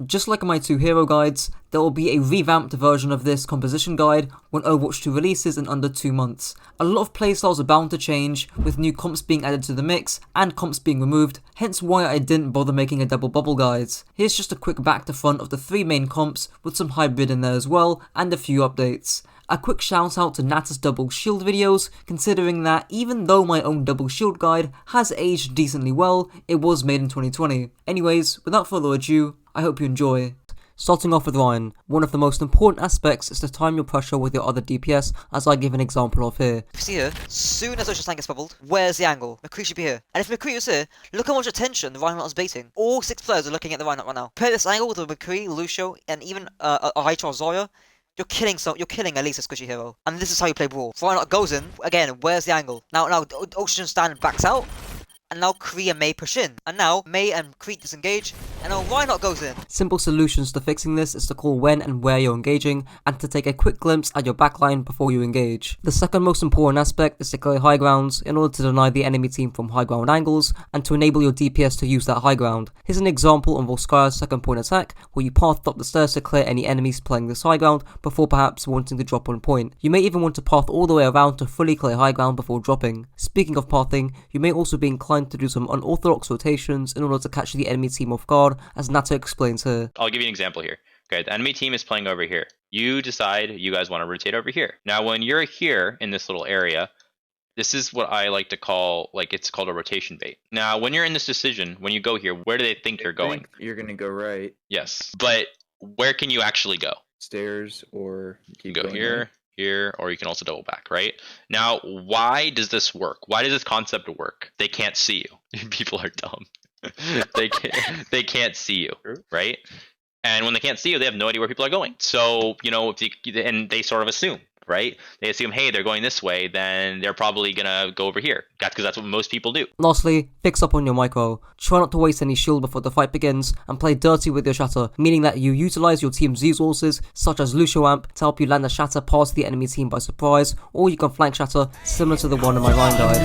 Just like my two hero guides, there will be a revamped version of this composition guide when Overwatch 2 releases in under 2 months. A lot of playstyles are bound to change, with new comps being added to the mix and comps being removed, hence why I didn't bother making a double bubble guide. Here's just a quick back to front of the 3 main comps with some hybrid in there as well and a few updates. A quick shout out to Natter's double shield videos, considering that even though my own double shield guide has aged decently well, it was made in 2020. Anyways, without further ado, I hope you enjoy. Starting off with Ryan, one of the most important aspects is to time your pressure with your other DPS, as I give an example of here. Fitzyhere, soon as Ocean's tank gets bubbled, where's the angle? McCree should be here. And if McCree was here, look how much attention the Reinhardt is baiting. All 6 players are looking at the Reinhardt right now. Pair this angle with a McCree, Lucio, and even a high Charles Zarya. You're killing at least a squishy hero. And this is how you play Brawl. Reinhardt goes in, again, where's the angle? Now Ocean stand backs out. And now Kree and Mei push in. And now Mei and Kree disengage. And now Reinhardt goes in. Simple solutions to fixing this is to call when and where you're engaging, and to take a quick glimpse at your backline before you engage. The second most important aspect is to clear high grounds in order to deny the enemy team from high ground angles, and to enable your DPS to use that high ground. Here's an example on Volskaya's second point attack, where you path up the stairs to clear any enemies playing this high ground before perhaps wanting to drop on point. You may even want to path all the way around to fully clear high ground before dropping. Speaking of pathing, you may also be inclined to do some unorthodox rotations in order to catch the enemy team off guard, as NatterOW explains here. I'll give you an example here. Okay, the enemy team is playing over here. You decide you guys want to rotate over here. Now, when you're here in this little area, this is what I like to call, it's called a rotation bait. Now, when you're in this decision, when you go here, where do they think you're going? You're going to go right. Yes, but where can you actually go? Stairs, or you can go here, here, or you can also double back, right? Now, why does this work? Why does this concept work? They can't see you. People are dumb. they can't see you, right? And when they can't see you, they have no idea where people are going. So, and they sort of assume, right? They assume, hey, they're going this way, then they're probably gonna go over here. That's because that's what most people do. Lastly, fix up on your micro. Try not to waste any shield before the fight begins, and play dirty with your shatter, meaning that you utilize your team's resources, such as Lucio Amp, to help you land a shatter past the enemy team by surprise, or you can flank shatter, similar to the one in my Ryan dive.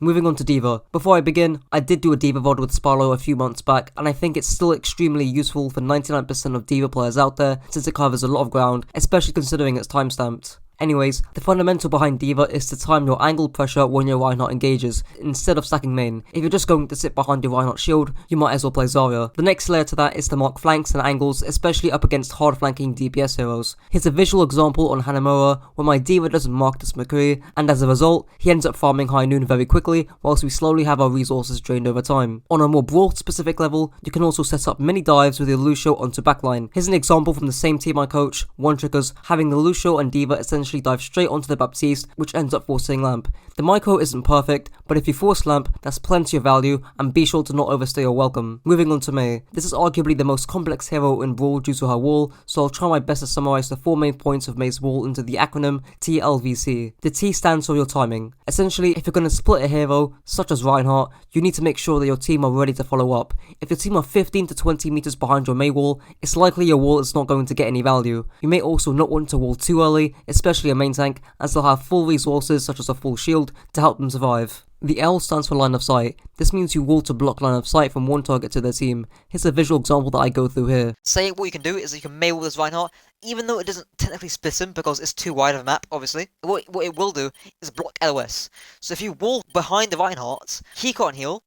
Moving on to D.Va. Before I begin, I did do a D.Va VOD with Spilo a few months back, and I think it's still extremely useful for 99% of D.Va players out there, since it covers a lot of ground, especially considering it's timestamped. Anyways, the fundamental behind D.Va is to time your angle pressure when your Reinhardt engages, instead of stacking main. If you're just going to sit behind your Reinhardt shield, you might as well play Zarya. The next layer to that is to mark flanks and angles, especially up against hard flanking DPS heroes. Here's a visual example on Hanamura, where my D.Va doesn't mark this McCree, and as a result, he ends up farming high noon very quickly, whilst we slowly have our resources drained over time. On a more broad specific level, you can also set up mini dives with your Lucio onto backline. Here's an example from the same team I coach, One Trickers, having the Lucio and D.Va essentially dive straight onto the Baptiste, which ends up forcing Lamp. The micro isn't perfect, but if you force Lamp, that's plenty of value, and be sure to not overstay your welcome. Moving on to Mei. This is arguably the most complex hero in Brawl due to her wall, so I'll try my best to summarize the 4 main points of Mei's wall into the acronym TLVC. The T stands for your timing. Essentially, if you're going to split a hero, such as Reinhardt, you need to make sure that your team are ready to follow up. If your team are 15 to 20 meters behind your Mei wall, it's likely your wall is not going to get any value. You may also not want to wall too early, especially a main tank, as they'll have full resources such as a full shield to help them survive. The L stands for line of sight. This means you wall to block line of sight from one target to their team. Here's a visual example that I go through here. Say what you can do is you can Mei wall this Reinhardt, even though it doesn't technically split him because it's too wide of a map, obviously. What it will do is block LOS. So if you wall behind the Reinhardt, he can't heal,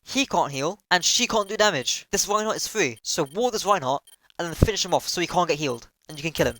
and she can't do damage. This Reinhardt is free, so wall this Reinhardt and then finish him off so he can't get healed, and you can kill him.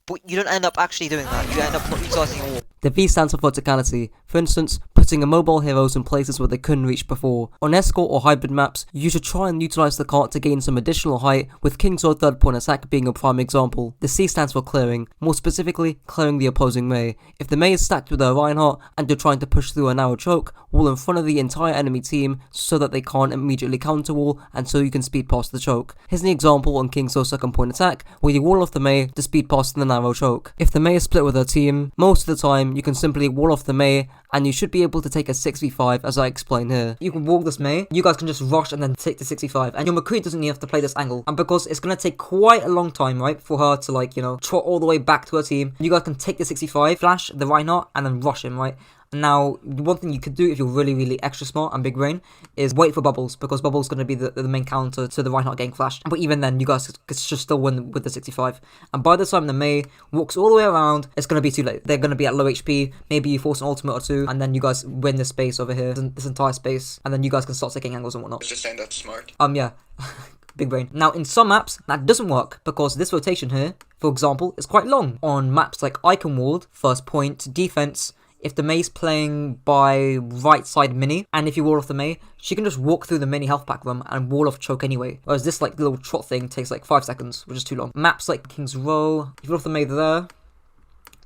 But you don't end up actually doing that, you end up not utilising your wall. The V stands for verticality. For instance, putting mobile heroes in places where they couldn't reach before. On escort or hybrid maps, you should try and utilise the cart to gain some additional height, with King's Road third point attack being a prime example. The C stands for clearing, more specifically, clearing the opposing Mei. If the Mei is stacked with a Reinhardt and you're trying to push through a narrow choke, wall in front of the entire enemy team so that they can't immediately counter wall and so you can speed past the choke. Here's an example on King's Road second point attack, where you wall off the Mei to speed past the narrow choke. If the Mei is split with her team, most of the time you can simply wall off the Mei and you should be able to take a 6v5 as I explain here. You can wall this Mei, you guys can just rush and then take the 6v5, and your McCree doesn't even have to play this angle. And because it's gonna take quite a long time, right, for her to trot all the way back to her team, you guys can take the 6v5, flash the Reinhardt, and then rush him, right? Now, one thing you could do if you're really extra smart and big brain is wait for bubbles, because bubbles going to be the main counter to the Reinhardt getting flashed. But even then, you guys could just still win with the 65. And by the time the Mei walks all the way around, it's going to be too late. They're going to be at low HP. Maybe you force an ultimate or two, and then you guys win this space over here, this entire space, and then you guys can start taking angles and whatnot. Just saying that's smart. Yeah. Big brain. Now, in some maps, that doesn't work, because this rotation here, for example, is quite long. On maps like Icon Ward, first point, defense, if the Mei's playing by right side mini, and if you wall off the Mei, she can just walk through the mini health pack room and wall off choke anyway. Whereas this like little trot thing takes like 5 seconds, which is too long. Maps like King's Row, if you wall off the Mei there,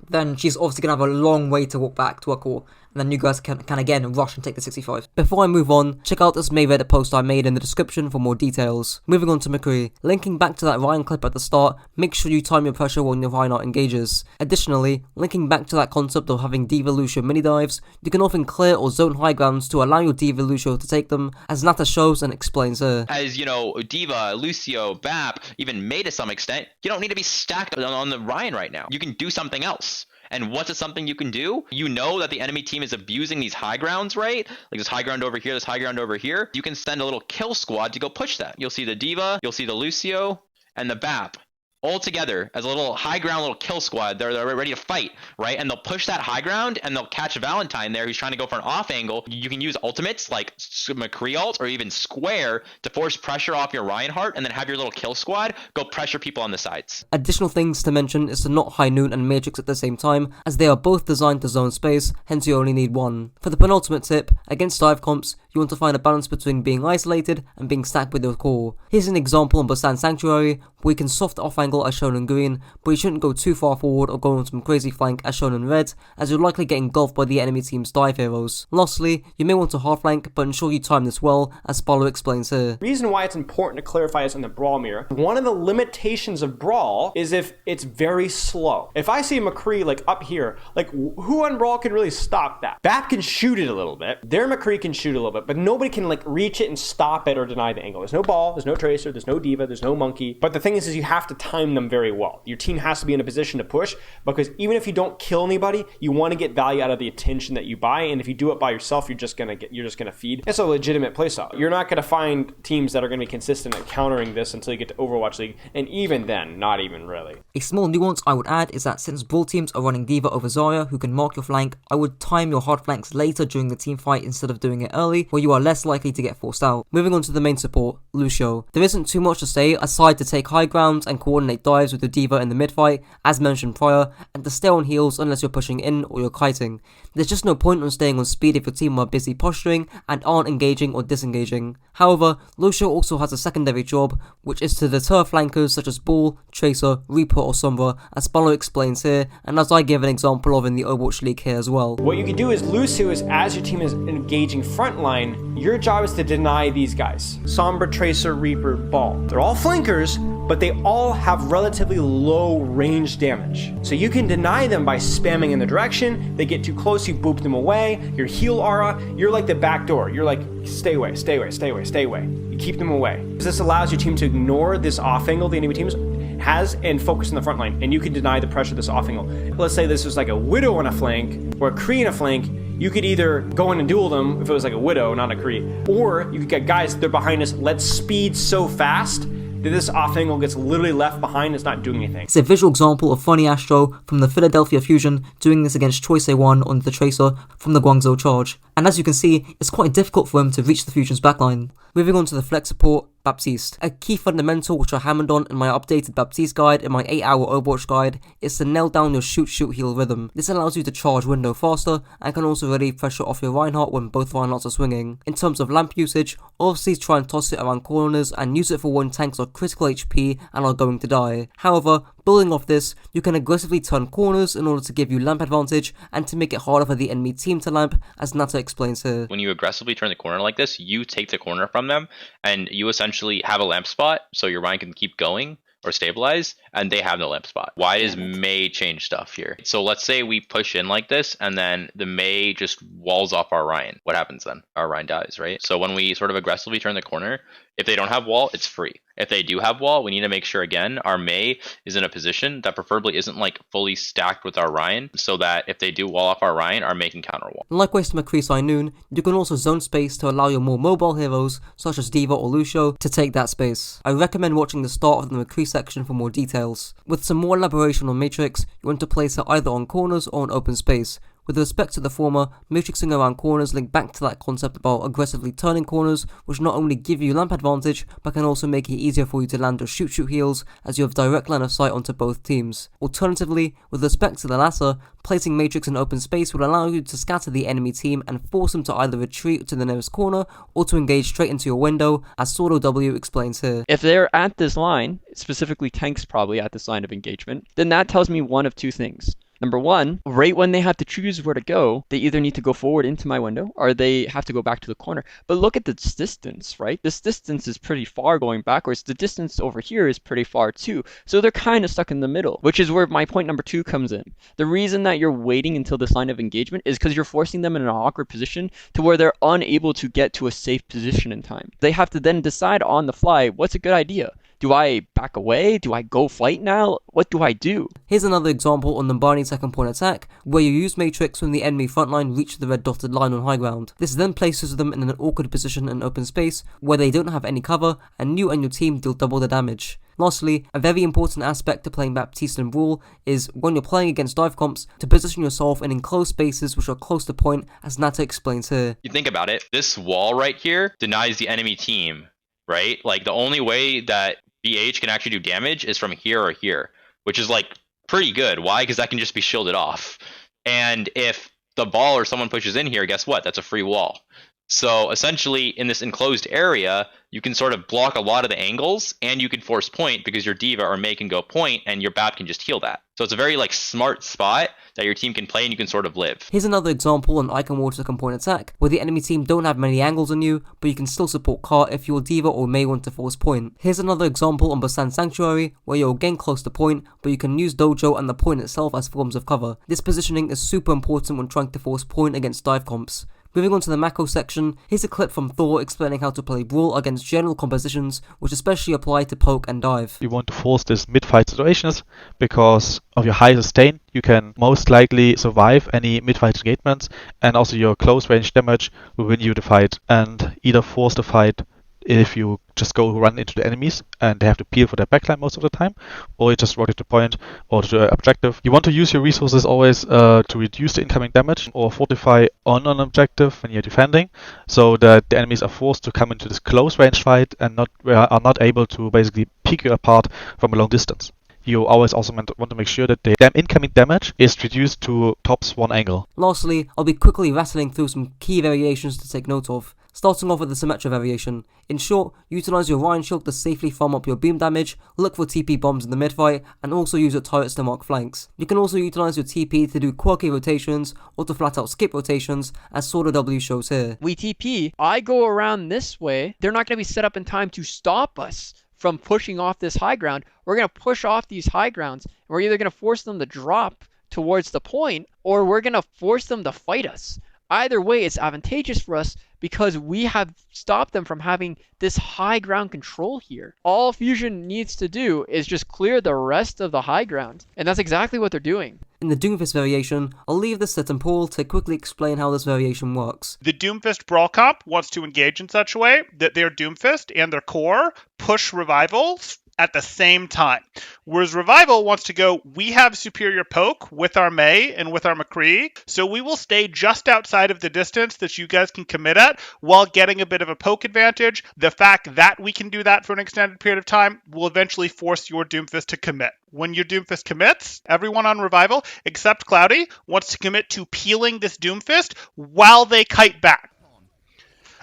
then she's obviously going to have a long way to walk back to her core. And then you guys can again rush and take the 65. Before I move on, check out this Mei Reddit post I made in the description for more details. Moving on to McCree. Linking back to that Ryan clip at the start, make sure you time your pressure when your Reinhardt engages. Additionally, linking back to that concept of having D.Va Lucio mini dives, you can often clear or zone high grounds to allow your D.Va Lucio to take them, as Natter shows and explains here. As you know, D.Va, Lucio, BAP, even Mei to some extent, you don't need to be stacked on the Ryan right now. You can do something else. And what's it something you can do? You know that the enemy team is abusing these high grounds, right? Like this high ground over here, this high ground over here. You can send a little kill squad to go push that. You'll see the D.Va, you'll see the Lucio, and the BAP. All together as a little high ground, little kill squad. They're ready to fight, right? And they'll push that high ground and they'll catch Valentine there who's trying to go for an off angle. You can use ultimates like McCree ult or even Square to force pressure off your Reinhardt and then have your little kill squad go pressure people on the sides. Additional things to mention is to not High Noon and Matrix at the same time, as they are both designed to zone space, hence you only need one. For the penultimate tip, against dive comps, you want to find a balance between being isolated and being stacked with your core. Here's an example on Busan Sanctuary, where you can soft off angle as shown in green, but you shouldn't go too far forward or go on some crazy flank as shown in red, as you'll likely get engulfed by the enemy team's dive heroes. Lastly, you may want to hard flank, but ensure you time this well, as Spilo explains here. The reason why it's important to clarify is in the Brawl mirror. One of the limitations of Brawl is if it's very slow. If I see McCree like up here, like who on Brawl can really stop that? BAP can shoot it a little bit, their McCree can shoot a little bit, but nobody can like reach it and stop it or deny the angle. There's no ball, there's no tracer, there's no D.Va, there's no monkey. But the thing is you have to time them very well. Your team has to be in a position to push, because even if you don't kill anybody, you want to get value out of the attention that you buy. And if you do it by yourself, you're just gonna feed. It's a legitimate playstyle. You're not gonna find teams that are gonna be consistent at countering this until you get to Overwatch League, and even then, not even really. A small nuance I would add is that since Brawl teams are running D.Va over Zarya, who can mark your flank, I would time your hard flanks later during the team fight instead of doing it early, where you are less likely to get forced out. Moving on to the main support, Lucio. There isn't too much to say aside to take high ground and coordinate dives with the D.Va in the mid fight, as mentioned prior, and to stay on heals unless you're pushing in or you're kiting. There's just no point on staying on speed if your team are busy posturing and aren't engaging or disengaging. However, Lucio also has a secondary job, which is to deter flankers such as Ball, Tracer, Reaper or Sombra, as Spilo explains here, and as I give an example of in the Overwatch League here as well. What you can do is Lucio is, as your team is engaging frontline, your job is to deny these guys. Sombra, Tracer, Reaper, Ball. They're all flankers, but they all have relatively low range damage. So you can deny them by spamming in the direction. They get too close, you boop them away. Your heal aura, you're like the back door. You're like, stay away, stay away, stay away, stay away. You keep them away. This allows your team to ignore this off angle the enemy teams has and focus on the front line, and you can deny the pressure of this off angle. Let's say this was like a Widow on a flank or a Kree on a flank. You could either go in and duel them if it was like a Widow, not a Kree, or you could get guys, they're behind us, let's speed so fast that this off angle gets literally left behind, it's not doing anything. It's a visual example of Funny Astro from the Philadelphia Fusion doing this against Choice A1 on the Tracer from the Guangzhou Charge. And as you can see, it's quite difficult for him to reach the Fusion's backline. Moving on to the flex support, Baptiste. A key fundamental which I hammered on in my updated Baptiste guide and my 8-hour Overwatch guide is to nail down your shoot heal rhythm. This allows you to charge window faster and can also relieve pressure off your Reinhardt when both Reinhardts are swinging. In terms of lamp usage, obviously try and toss it around corners and use it for when tanks are critical HP and are going to die. However, building off this, you can aggressively turn corners in order to give you lamp advantage and to make it harder for the enemy team to lamp, as Natter explains here. When you aggressively turn the corner like this, you take the corner from them and you essentially have a lamp spot so your Ryan can keep going or stabilize, and they have no lamp spot. Why does Mei change stuff here? So let's say we push in like this, and then the Mei just walls off our Ryan. What happens then? Our Ryan dies, right? So when we sort of aggressively turn the corner, if they don't have wall, it's free. If they do have wall, we need to make sure, again, our Mei is in a position that preferably isn't like fully stacked with our Ryan, so that if they do wall off our Ryan, our Mei can counter wall. Likewise to McCree Noon, you can also zone space to allow your more mobile heroes, such as D.Va or Lucio, to take that space. I recommend watching the start of the McCree section for more details. With some more elaboration on Matrix, you want to place it either on corners or in open space. With respect to the former, matrixing around corners link back to that concept about aggressively turning corners, which not only give you lamp advantage, but can also make it easier for you to land your shoot heals, as you have direct line of sight onto both teams. Alternatively, with respect to the latter, placing Matrix in open space will allow you to scatter the enemy team and force them to either retreat to the nearest corner, or to engage straight into your window, as StormCrowProductions explains here. If they're at this line, specifically tanks probably at this line of engagement, then that tells me one of two things. Number one, right when they have to choose where to go, they either need to go forward into my window or they have to go back to the corner. But look at this distance, right? This distance is pretty far going backwards. The distance over here is pretty far too. So they're kind of stuck in the middle, which is where my point number 2 comes in. The reason that you're waiting until this line of engagement is because you're forcing them in an awkward position to where they're unable to get to a safe position in time. They have to then decide on the fly, what's a good idea? Do I back away? Do I go fight now? What do I do? Here's another example on the Barney second point attack, where you use Matrix when the enemy frontline reach the red dotted line on high ground. This then places them in an awkward position in open space, where they don't have any cover, and you and your team deal double the damage. Lastly, a very important aspect to playing Baptiste and Brawl is, when you're playing against dive comps, to position yourself in enclosed spaces which are close to point, as Natter explains here. You think about it, this wall right here denies the enemy team, right? Like, the only way that BH can actually do damage is from here or here, which is like pretty good. Why? Because that can just be shielded off. And if the ball or someone pushes in here, guess what? That's a free wall. So essentially, in this enclosed area, you can sort of block a lot of the angles, and you can force point because your D.Va or Mei can go point, and your BAP can just heal that. So it's a very like smart spot that your team can play, and you can sort of live. Here's another example on Icon Water second point attack, where the enemy team don't have many angles on you, but you can still support KarQ if your D.Va or Mei want to force point. Here's another example on Basan Sanctuary, where you're again close to point, but you can use Dojo and the point itself as forms of cover. This positioning is super important when trying to force point against dive comps. Moving on to the macro section, here's a clip from Thor explaining how to play Brawl against general compositions, which especially apply to poke and dive. You want to force these mid-fight situations because of your high sustain. You can most likely survive any mid-fight engagements, and also your close range damage will win you the fight and either force the fight if you just go run into the enemies and they have to peel for their backline most of the time, or you just rotate to point or to the objective. You want to use your resources always to reduce the incoming damage or fortify on an objective when you're defending, so that the enemies are forced to come into this close range fight and are not able to basically pick you apart from a long distance. You always also want to make sure that the incoming damage is reduced to tops 1 angle. Lastly, I'll be quickly rattling through some key variations to take note of. Starting off with the Symmetra variation. In short, utilize your Ryan Shield to safely farm up your beam damage, look for TP bombs in the mid-fight, and also use your turrets to mark flanks. You can also utilize your TP to do quirky rotations, or to flat out skip rotations, as StormCrowProductions shows here. We TP, I go around this way, they're not going to be set up in time to stop us from pushing off this high ground. We're going to push off these high grounds, and we're either going to force them to drop towards the point, or we're going to force them to fight us. Either way, it's advantageous for us because we have stopped them from having this high ground control here. All Fusion needs to do is just clear the rest of the high ground, and that's exactly what they're doing. In the Doomfist variation, I'll leave this to Temporal to quickly explain how this variation works. The Doomfist Brawl comp wants to engage in such a way that their Doomfist and their core push revivals at the same time. Whereas Revival wants to go, we have superior poke with our Mei and with our McCree, so we will stay just outside of the distance that you guys can commit at while getting a bit of a poke advantage. The fact that we can do that for an extended period of time will eventually force your Doomfist to commit. When your Doomfist commits, everyone on Revival, except Cloudy, wants to commit to peeling this Doomfist while they kite back.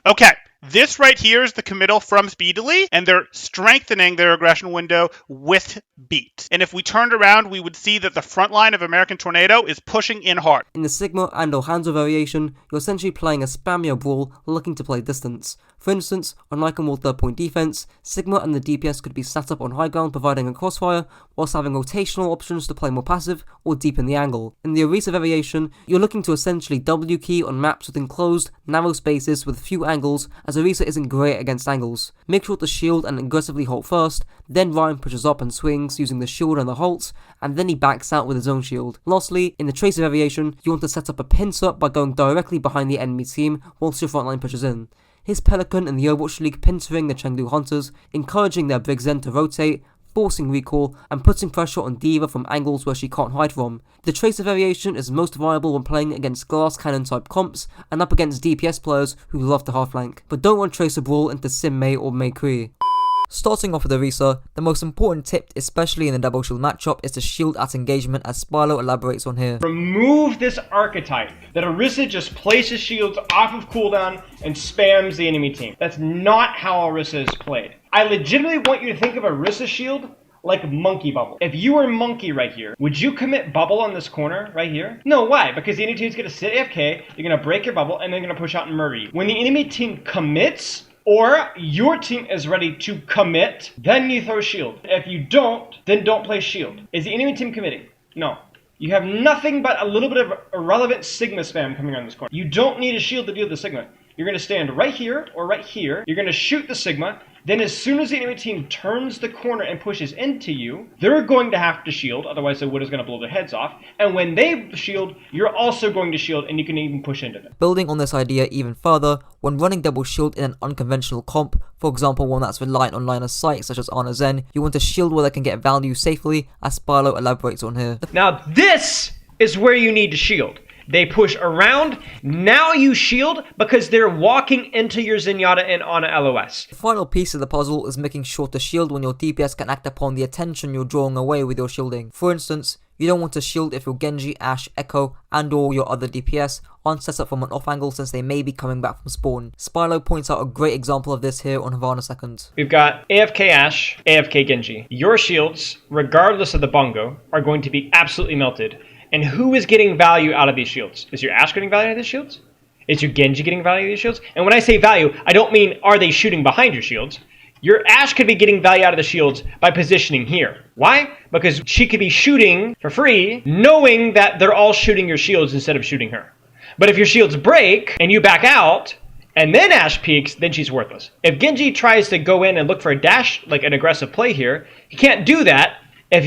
Okay. This right here is the committal from Speedily, and they're strengthening their aggression window with beat. And if we turned around, we would see that the front line of American Tornado is pushing in hard. In the Sigma and or Hanzo variation, you're essentially playing a spammier Brawl looking to play distance. For instance, unlike a more third-point defense, Sigma and the DPS could be sat up on high ground providing a crossfire, whilst having rotational options to play more passive or deepen the angle. In the Orisa variation, you're looking to essentially W key on maps with enclosed, narrow spaces with few angles, as Orisa isn't great against angles. Make sure to shield and aggressively halt first, then Ryan pushes up and swings using the shield and the halts, and then he backs out with his own shield. Lastly, in the Tracer variation, you want to set up a pincer by going directly behind the enemy team whilst your frontline pushes in. Here's Pelican in the Overwatch League pincering the Chengdu Hunters, encouraging their Big Zen to rotate, forcing recall, and putting pressure on D.Va from angles where she can't hide from. The Tracer variation is most viable when playing against glass cannon type comps and up against DPS players who love to half flank, but don't run Tracer Brawl into Sim Mei or Mei Cree. Starting off with Orisa, the most important tip, especially in the double shield matchup, is to shield at engagement, as Spilo elaborates on here. Remove this archetype that Orisa just places shields off of cooldown and spams the enemy team. That's not how Orisa is played. I legitimately want you to think of Orisa's shield like Monkey Bubble. If you were Monkey right here, would you commit Bubble on this corner right here? No, why? Because the enemy team's going to sit AFK, you're going to break your Bubble, and they're going to push out and murder you. When the enemy team commits, or your team is ready to commit, then you throw shield. If you don't, then don't play shield. Is the enemy team committing? No. You have nothing but a little bit of irrelevant Sigma spam coming on this corner. You don't need a shield to deal with the Sigma. You're going to stand right here or right here. You're going to shoot the Sigma. Then as soon as the enemy team turns the corner and pushes into you, they're going to have to shield. Otherwise, the wood is going to blow their heads off. And when they shield, you're also going to shield, and you can even push into them. Building on this idea even further, when running double shield in an unconventional comp, for example one that's reliant on line of sight such as Ana Zen, you want to shield where they can get value safely, as Spilo elaborates on here. Now this is where you need to shield. They push around, now you shield because they're walking into your Zenyatta and Ana LOS. The final piece of the puzzle is making sure to shield when your DPS can act upon the attention you're drawing away with your shielding. For instance, you don't want to shield if your Genji, Ashe, Echo, and or your other DPS aren't set up from an off angle since they may be coming back from spawn. Spilo points out a great example of this here on Havana Second. We've got AFK Ashe, AFK Genji. Your shields, regardless of the bongo, are going to be absolutely melted. And who is getting value out of these shields? Is your Ashe getting value out of these shields? Is your Genji getting value out of these shields? And when I say value, I don't mean are they shooting behind your shields. Your Ashe could be getting value out of the shields by positioning here. Why? Because she could be shooting for free, knowing that they're all shooting your shields instead of shooting her. But if your shields break and you back out, and then Ashe peeks, then she's worthless. If Genji tries to go in and look for a dash, like an aggressive play here, he can't do that if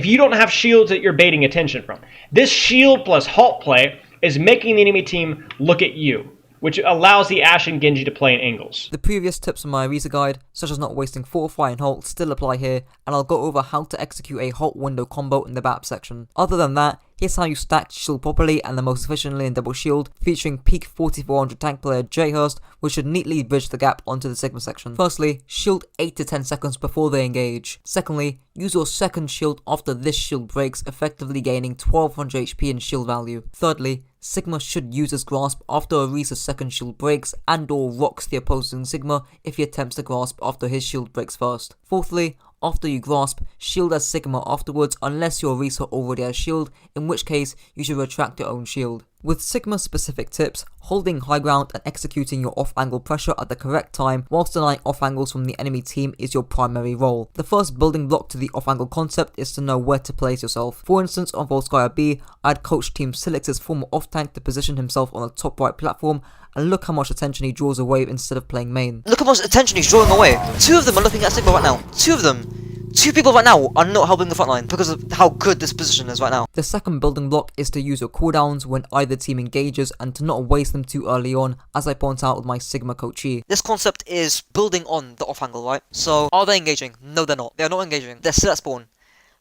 you don't have shields that you're baiting attention from. This shield plus halt play is making the enemy team look at you, which allows the Ashe and Genji to play in angles. The previous tips from my Orisa guide, such as not wasting Fortify and Halt, still apply here, and I'll go over how to execute a Halt window combo in the BAP section. Other than that, here's how you stack shield properly and the most efficiently in double shield, featuring peak 4400 tank player Jayhurst, which should neatly bridge the gap onto the Sigma section. Firstly, shield 8 to 10 seconds before they engage. Secondly, use your second shield after this shield breaks, effectively gaining 1200 HP in shield value. Thirdly, Sigma should use his grasp after Orisa's second shield breaks and or rocks the opposing Sigma if he attempts to grasp after his shield breaks first. Fourthly, after you grasp, shield as Sigma afterwards unless your Orisa already has shield, in which case you should retract your own shield. With Sigma specific tips, holding high ground and executing your off angle pressure at the correct time whilst denying off angles from the enemy team is your primary role. The first building block to the off angle concept is to know where to place yourself. For instance, on Volskaya B, I'd coached Team Silix's former off tank to position himself on the top right platform, and look how much attention he draws away instead of playing main. Look how much attention he's drawing away. Two of them are looking at Sigma right now. Two of them. Two people right now are not helping the frontline because of how good this position is right now. The second building block is to use your cooldowns when either team engages and to not waste them too early on, as I point out with my Sigma coachee. This concept is building on the off angle, right? So, are they engaging? No, they're not. They're not engaging. They're still at spawn.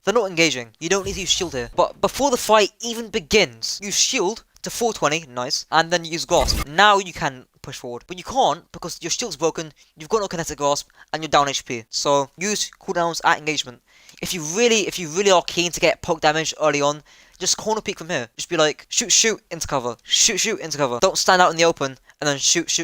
They're not engaging. You don't need to use shield here. But before the fight even begins, use shield to 420, nice, and then use grasp. Now you can push forward, but you can't because your shield's broken, you've got no kinetic grasp, and you're down HP. So use cooldowns at engagement. If you really are keen to get poke damage early on, just corner peek from here. Just be like, shoot into cover, shoot into cover. Don't stand out in the open and then shoot.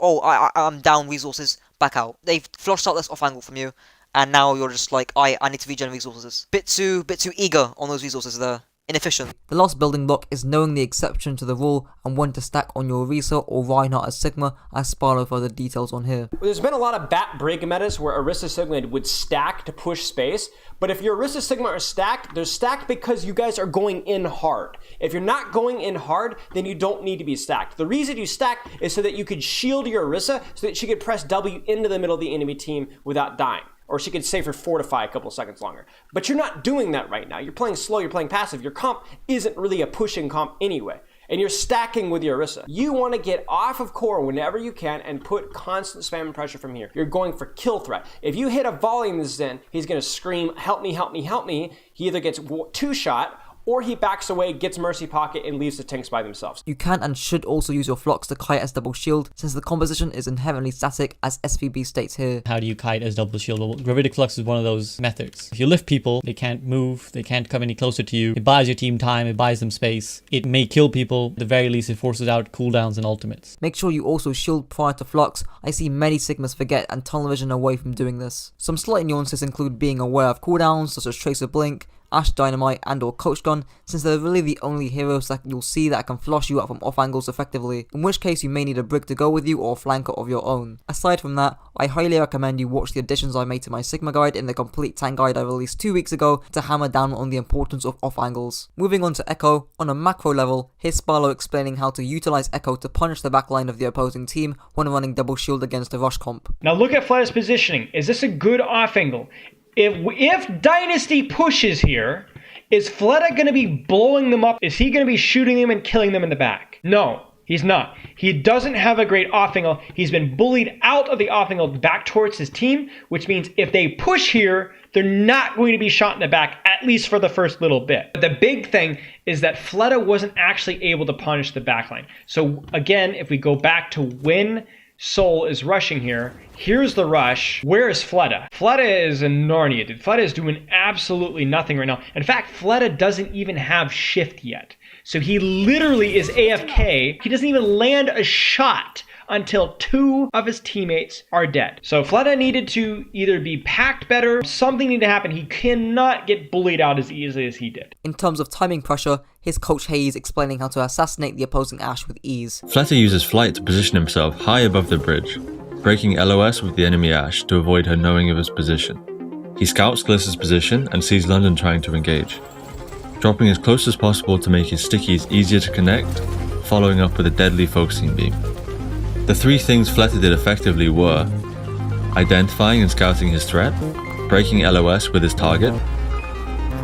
Oh, I'm down resources, back out. They've flushed out this off angle from you, and now you're just like, I need to regen resources. Bit too eager on those resources there. Inefficient. The last building block is knowing the exception to the rule and when to stack on your Orisa or Reinhardt as Sigma, as Spilo further details on here. There's been a lot of bat brig metas where Orisa Sigma would stack to push space, but if your Orisa Sigma are stacked, they're stacked because you guys are going in hard. If you're not going in hard, then you don't need to be stacked. The reason you stack is so that you could shield your Orisa so that she could press W into the middle of the enemy team without dying. Or she could save her fortify a couple seconds longer. But you're not doing that right now. You're playing slow, you're playing passive. Your comp isn't really a pushing comp anyway. And you're stacking with your Orisa. You want to get off of core whenever you can and put constant spam and pressure from here. You're going for kill threat. If you hit a volley in the Zen, he's going to scream, help me, help me, help me. He either gets two-shot, or he backs away, gets Mercy Pocket, and leaves the tanks by themselves. You can and should also use your Flux to kite as double shield, since the composition is inherently static, as SVB states here. How do you kite as double shield? Well, Gravitic Flux is one of those methods. If you lift people, they can't move, they can't come any closer to you. It buys your team time, it buys them space. It may kill people, at the very least it forces out cooldowns and ultimates. Make sure you also shield prior to Flux. I see many Sigmas forget and tunnel vision away from doing this. Some slight nuances include being aware of cooldowns, such as Tracer Blink, Ash Dynamite and or Coach Gun, since they're really the only heroes that you'll see that can flush you out from off angles effectively, in which case you may need a brig to go with you or a flanker of your own. Aside from that, I highly recommend you watch the additions I made to my Sigma guide in the complete tank guide I released 2 weeks ago to hammer down on the importance of off angles. Moving on to Echo, on a macro level, here's Spilo explaining how to utilize Echo to punish the backline of the opposing team when running double shield against a rush comp. Now look at Fletta's positioning. Is this a good off angle? If Dynasty pushes here, is Fletta going to be blowing them up? Is he going to be shooting them and killing them in the back? No, he's not. He doesn't have a great off angle. He's been bullied out of the off angle back towards his team, which means if they push here, they're not going to be shot in the back, at least for the first little bit. But the big thing is that Fletta wasn't actually able to punish the backline. So again, if we go back to when Soul is rushing here, here's the rush. Where is Fletta? Fletta is in Narnia, dude. Fletta is doing absolutely nothing right now. In fact, Fletta doesn't even have shift yet. So he literally is AFK. He doesn't even land a shot until 2 of his teammates are dead. So Fletta needed to either be packed better, something needed to happen. He cannot get bullied out as easily as he did. In terms of timing pressure, here's Coach Hayes explaining how to assassinate the opposing Ashe with ease. Fletta uses flight to position himself high above the bridge, breaking LOS with the enemy Ashe to avoid her knowing of his position. He scouts Gliss's position and sees London trying to engage, dropping as close as possible to make his stickies easier to connect, following up with a deadly focusing beam. The 3 things Fletta did effectively were identifying and scouting his threat, breaking LOS with his target,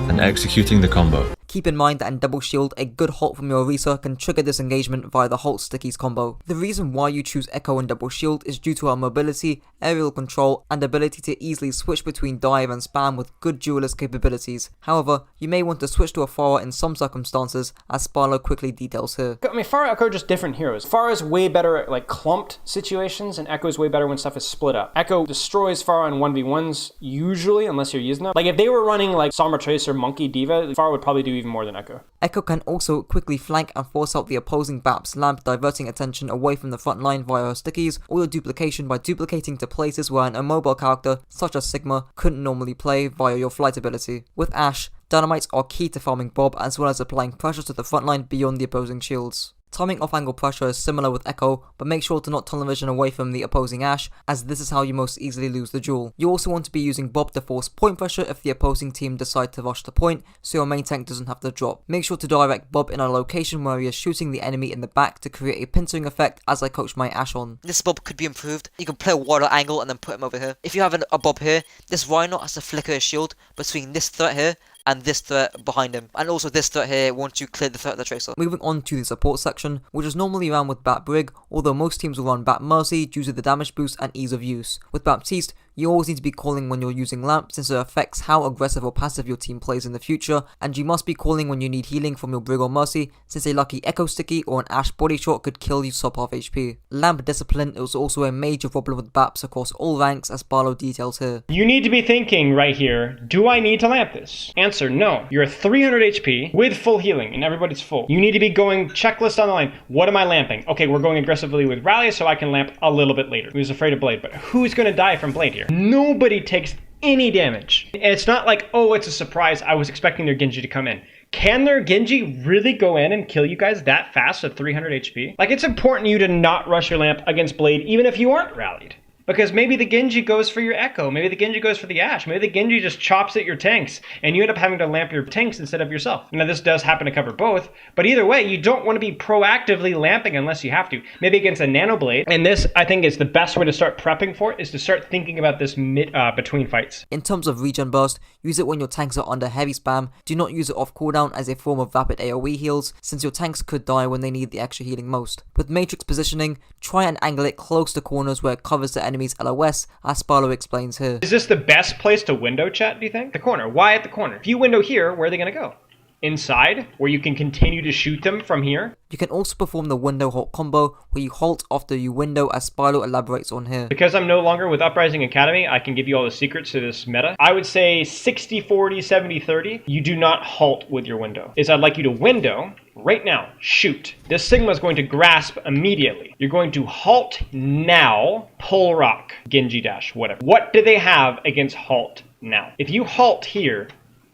and executing the combo. Keep in mind that in double shield, a good halt from your Orisa can trigger this engagement via the halt stickies combo. The reason why you choose Echo and double shield is due to our mobility, aerial control, and ability to easily switch between dive and spam with good duelist capabilities. However, you may want to switch to a Pharah in some circumstances, as Spilo quickly details here. I mean, Pharah and Echo are just different heroes. Pharah is way better at like clumped situations, and Echo is way better when stuff is split up. Echo destroys Pharah in 1v1s usually, unless you're using them. Like if they were running like Sombra Tracer, Monkey, D.Va, Pharah would probably do even more than Echo. Echo can also quickly flank and force out the opposing BAP's lamp, diverting attention away from the front line via her stickies, or your duplication by duplicating to places where an immobile character, such as Sigma, couldn't normally play via your flight ability. With Ashe, dynamites are key to farming Bob as well as applying pressure to the front line beyond the opposing shields. Timing off-angle pressure is similar with Echo, but make sure to not tunnel vision away from the opposing Ashe, as this is how you most easily lose the duel. You also want to be using Bob to force point pressure if the opposing team decide to rush the point, so your main tank doesn't have to drop. Make sure to direct Bob in a location where he is shooting the enemy in the back to create a pincering effect, as I coached my Ashe on. This Bob could be improved. You can play a water angle and then put him over here. If you have a Bob here, this Rhino has to flicker his shield between this threat here and this threat behind him, and also this threat here once you clear the threat of the Tracer. Moving on to the support section, which is normally ran with Bat Brig, although most teams will run Bat Mercy due to the damage boost and ease of use. With Baptiste, You always need to be calling when you're using lamp since it affects how aggressive or passive your team plays in the future, and you must be calling when you need healing from your Brig or Mercy since a lucky Echo Sticky or an Ashe body shot could kill you sub half HP. Lamp discipline is also a major problem with BAPs across all ranks as Spilo details here. You need to be thinking right here, do I need to lamp this? Answer, no. You're 300 HP with full healing and everybody's full. You need to be going checklist on the line. What am I lamping? Okay, we're going aggressively with Rally so I can lamp a little bit later. Who's afraid of Blade? But who's going to die from Blade here? Nobody takes any damage. And it's not like, oh, it's a surprise. I was expecting their Genji to come in. Can their Genji really go in and kill you guys that fast at 300 HP? Like, it's important you to not rush your lamp against Blade even if you aren't rallied. Because maybe the Genji goes for your Echo, maybe the Genji goes for the Ashe, maybe the Genji just chops at your tanks, and you end up having to lamp your tanks instead of yourself. Now this does happen to cover both, but either way, you don't want to be proactively lamping unless you have to. Maybe against a Nano Blade, and this, I think, is the best way to start prepping for it, is to start thinking about this between fights. In terms of regen burst, use it when your tanks are under heavy spam. Do not use it off cooldown as a form of rapid AoE heals, since your tanks could die when they need the extra healing most. With Matrix positioning, try and angle it close to corners where it covers the enemy's LOS, as Spilo explains here. Is this the best place to window chat, do you think? The corner. Why at the corner? If you window here, where are they going to go? Inside, where you can continue to shoot them from here? You can also perform the window halt combo, where you halt after you window, as Spilo elaborates on here. Because I'm no longer with Uprising Academy, I can give you all the secrets to this meta. I would say 60-40, 70-30. You do not halt with your window. I'd like you to window right now. Shoot. This Sigma is going to grasp immediately. You're going to halt now, pull rock, Genji dash, whatever. What do they have against halt now? If you halt here,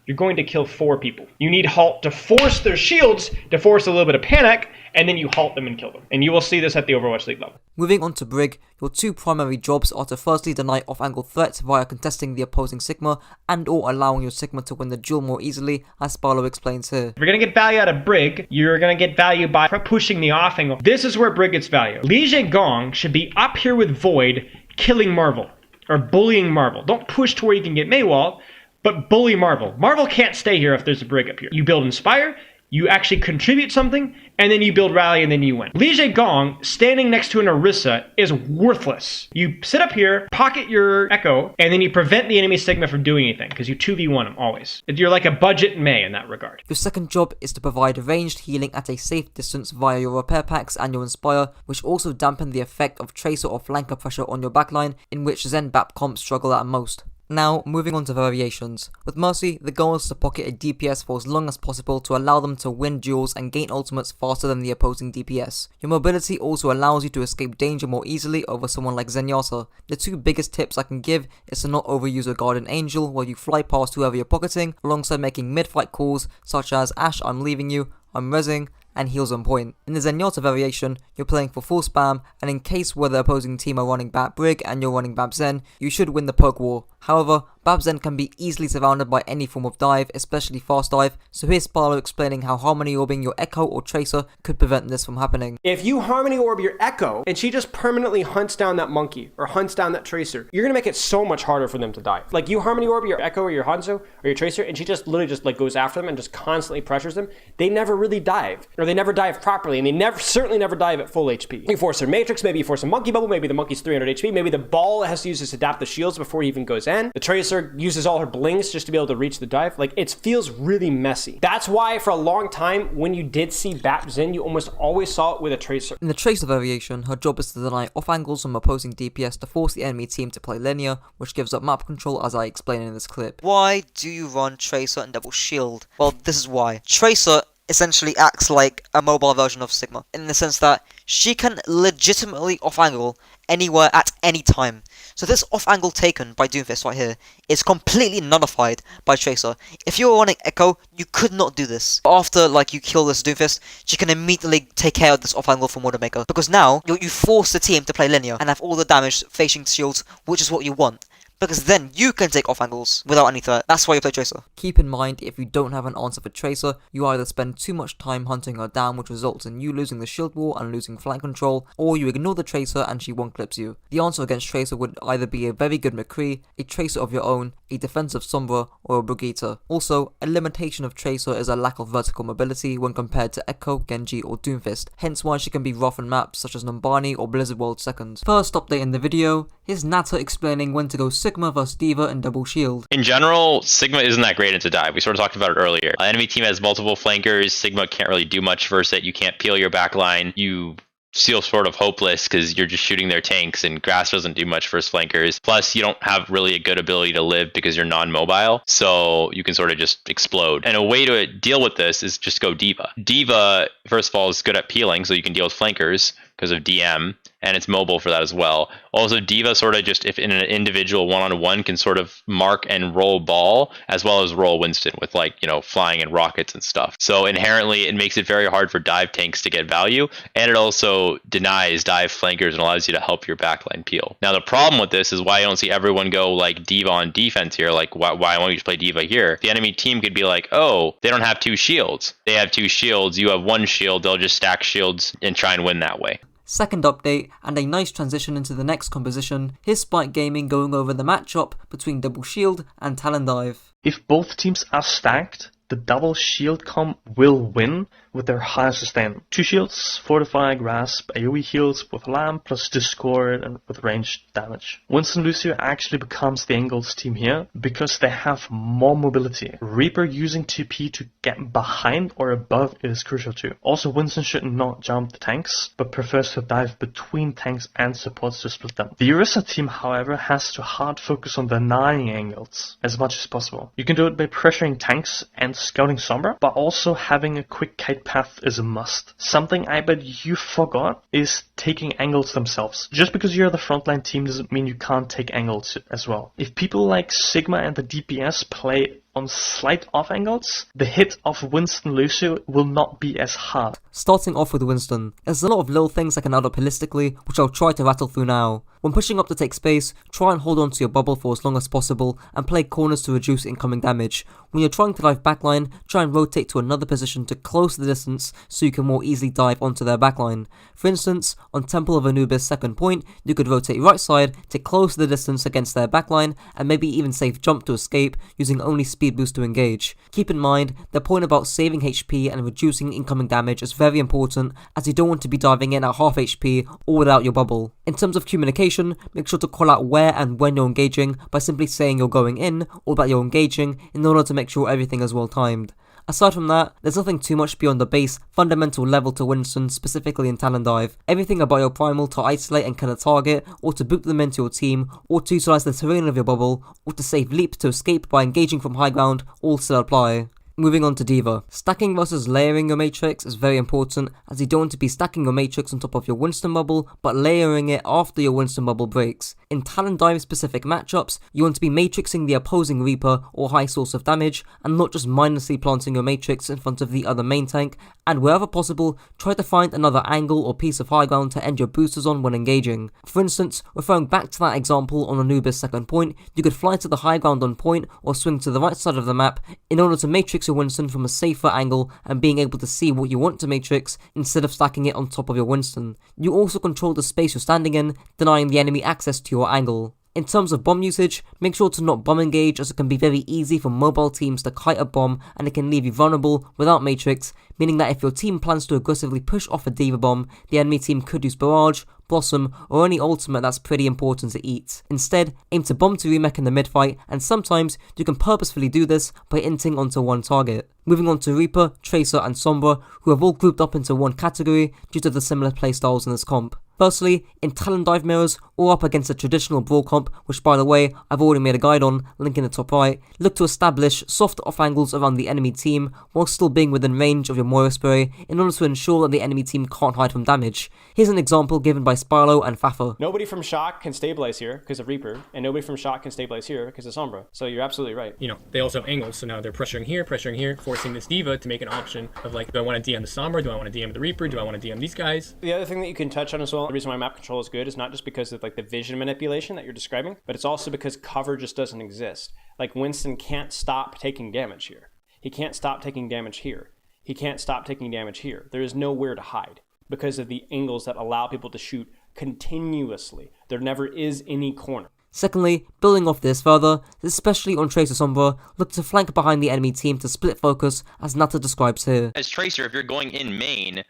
you're going to kill 4 people. You need halt to force their shields, to force a little bit of panic, and then you halt them and kill them. And you will see this at the Overwatch League level. Moving on to Brig, your 2 primary jobs are to firstly deny off-angle threats via contesting the opposing Sigma and or allowing your Sigma to win the duel more easily, as Spilo explains here. If you're going to get value out of Brig, you're going to get value by pushing the off-angle. This is where Brig gets value. Li Gong should be up here with Void, killing Marvel, or bullying Marvel. Don't push to where you can get Maywall, but bully Marvel. Marvel can't stay here if there's a Brig up here. You build Inspire, you actually contribute something, and then you build Rally, and then you win. Li Gong standing next to an Orisa is worthless. You sit up here, pocket your Echo, and then you prevent the enemy Sigma from doing anything, because you 2v1 them always. You're like a budget Mei in that regard. Your second job is to provide ranged healing at a safe distance via your repair packs and your Inspire, which also dampen the effect of Tracer or flanker pressure on your backline, in which Zen BAP comps struggle at most. Now, moving on to variations. With Mercy, the goal is to pocket a DPS for as long as possible to allow them to win duels and gain ultimates faster than the opposing DPS. Your mobility also allows you to escape danger more easily over someone like Zenyatta. The 2 biggest tips I can give is to not overuse a Guardian Angel where you fly past whoever you're pocketing, alongside making mid-fight calls such as Ashe, I'm leaving you, I'm rezzing, and heals on point. In the Zenyatta variation, you're playing for full spam, and in case where the opposing team are running BAP Brig and you're running BAP Zen, you should win the poke war. However, BAP Zen can be easily surrounded by any form of dive, especially fast dive, so here's Spilo explaining how Harmony Orbing your Echo or Tracer could prevent this from happening. If you Harmony Orb your Echo, and she just permanently hunts down that monkey, or hunts down that Tracer, you're gonna make it so much harder for them to dive. Like, you Harmony Orb your Echo or your Hanzo, or your Tracer, and she just literally just like goes after them and just constantly pressures them, they never really dive. Or they never dive properly, and they certainly never dive at full HP. You force her Matrix, maybe you force a Monkey Bubble, maybe the Monkey's 300 HP, maybe the Ball has to use this adapt the shields before he even goes in. The Tracer uses all her blinks just to be able to reach the dive. Like, it feels really messy. That's why for a long time, when you did see BAP Zen, you almost always saw it with a Tracer. In the Tracer variation, her job is to deny off angles from opposing DPS to force the enemy team to play linear, which gives up map control as I explain in this clip. Why do you run Tracer and double shield? Well, this is why. Tracer essentially acts like a mobile version of Sigma, in the sense that she can legitimately off-angle anywhere at any time. So this off-angle taken by Doomfist right here is completely nullified by Tracer. If you were running Echo, you could not do this. After you kill this Doomfist, she can immediately take care of this off-angle from Widowmaker, because now you force the team to play linear and have all the damage facing shields, which is what you want. Because then you can take off angles without any threat. That's why you play Tracer. Keep in mind, if you don't have an answer for Tracer, you either spend too much time hunting her down, which results in you losing the shield wall and losing flank control, or you ignore the Tracer and she one-clips you. The answer against Tracer would either be a very good McCree, a Tracer of your own, a defensive Sombra, or a Brigitte. Also, a limitation of Tracer is a lack of vertical mobility when compared to Echo, Genji, or Doomfist, hence why she can be rough on maps such as Numbani or Blizzard World 2nd. First update in the video, here's Natter explaining when to go Sigma Sigma vs D.Va and Double Shield. In general, Sigma isn't that great into dive. We sort of talked about it earlier. Enemy team has multiple flankers. Sigma can't really do much versus it. You can't peel your backline. You feel sort of hopeless because you're just shooting their tanks, and grass doesn't do much versus flankers. Plus, you don't have really a good ability to live because you're non-mobile, so you can sort of just explode. And a way to deal with this is just go D.Va. D.Va, first of all, is good at peeling, so you can deal with flankers because of DM, and it's mobile for that as well. Also, D.Va sort of just, if in an individual one-on-one, can sort of mark and roll ball, as well as roll Winston with, like, you know, flying and rockets and stuff. So inherently, it makes it very hard for dive tanks to get value, and it also denies dive flankers and allows you to help your backline peel. Now, the problem with this is why I don't see everyone go, like, D.Va on defense here. Like, why won't you just play D.Va here? The enemy team could be like, oh, they don't have 2 shields. They have 2 shields, you have 1 shield, they'll just stack shields and try and win that way. Second update, and a nice transition into the next composition, here's Spike Gaming going over the matchup between Double Shield and Talon Dive. If both teams are stacked, the double shield comp will win with their high sustain. 2 shields, Fortify, Grasp, AoE heals with Lamp, plus Discord and with ranged damage. Winston Lucio actually becomes the Angles team here because they have more mobility. Reaper using TP to get behind or above is crucial too. Also, Winston should not jump the tanks, but prefers to dive between tanks and supports to split them. The Orisa team, however, has to hard focus on denying Angles as much as possible. You can do it by pressuring tanks and scouting Sombra, but also having a quick kite path is a must. Something I bet you forgot is taking angles themselves. Just because you're the frontline team doesn't mean you can't take angles as well. If people like Sigma and the DPS play on slight off angles, the hit of Winston Lucio will not be as hard. Starting off with Winston, there's a lot of little things I can add up holistically, which I'll try to rattle through now. When pushing up to take space, try and hold on to your bubble for as long as possible and play corners to reduce incoming damage. When you're trying to dive backline, try and rotate to another position to close the distance so you can more easily dive onto their backline. For instance, on Temple of Anubis' second point, you could rotate right side to close the distance against their backline and maybe even save jump to escape using only speed boost to engage. Keep in mind, the point about saving HP and reducing incoming damage is very important, as you don't want to be diving in at half HP or without your bubble. In terms of communication, make sure to call out where and when you're engaging by simply saying you're going in or that you're engaging in order to make sure everything is well timed. Aside from that, there's nothing too much beyond the base, fundamental level to Winston, specifically in Talon Dive. Everything about your primal to isolate and kill a target, or to boot them into your team, or to utilize the terrain of your bubble, or to save leap to escape by engaging from high ground, all still apply. Moving on to D.Va. Stacking versus layering your matrix is very important, as you don't want to be stacking your matrix on top of your Winston bubble, but layering it after your Winston bubble breaks. In Talon Dive specific matchups, you want to be matrixing the opposing Reaper or high source of damage, and not just mindlessly planting your matrix in front of the other main tank, and wherever possible, try to find another angle or piece of high ground to end your boosters on when engaging. For instance, referring back to that example on Anubis' second point, you could fly to the high ground on point or swing to the right side of the map in order to matrix your Winston from a safer angle and being able to see what you want to matrix instead of stacking it on top of your Winston. You also control the space you're standing in, denying the enemy access to your angle. In terms of bomb usage, make sure to not bomb engage, as it can be very easy for mobile teams to kite a bomb and it can leave you vulnerable without matrix, meaning that if your team plans to aggressively push off a D.Va bomb, the enemy team could use Barrage, Blossom, or any ultimate that's pretty important to eat. Instead, aim to bomb to remech in the mid-fight, and sometimes you can purposefully do this by inting onto one target. Moving on to Reaper, Tracer, and Sombra, who have all grouped up into one category due to the similar playstyles in this comp. Firstly, in Talon Dive mirrors, or up against a traditional Brawl comp, which by the way, I've already made a guide on, link in the top right, look to establish soft off angles around the enemy team, while still being within range of your Moira spray, in order to ensure that the enemy team can't hide from damage. Here's an example given by Spilo and Fafa. Nobody from Shock can stabilize here because of Reaper, and nobody from Shock can stabilize here because of Sombra. So you're absolutely right. You know, they also have angles, so now they're pressuring here, forcing this D.Va to make an option of like, do I want to DM the Sombra, do I want to DM the Reaper, do I want to DM these guys? The other thing that you can touch on as well, the reason why map control is good is not just because of like the vision manipulation that you're describing, but it's also because cover just doesn't exist. Like Winston can't stop taking damage here. He can't stop taking damage here. He can't stop taking damage here. There is nowhere to hide because of the angles that allow people to shoot continuously. There never is any corner. Secondly, building off this further, especially on Tracer Sombra, look to flank behind the enemy team to split focus, as Natter describes here. As Tracer, if you're going in main,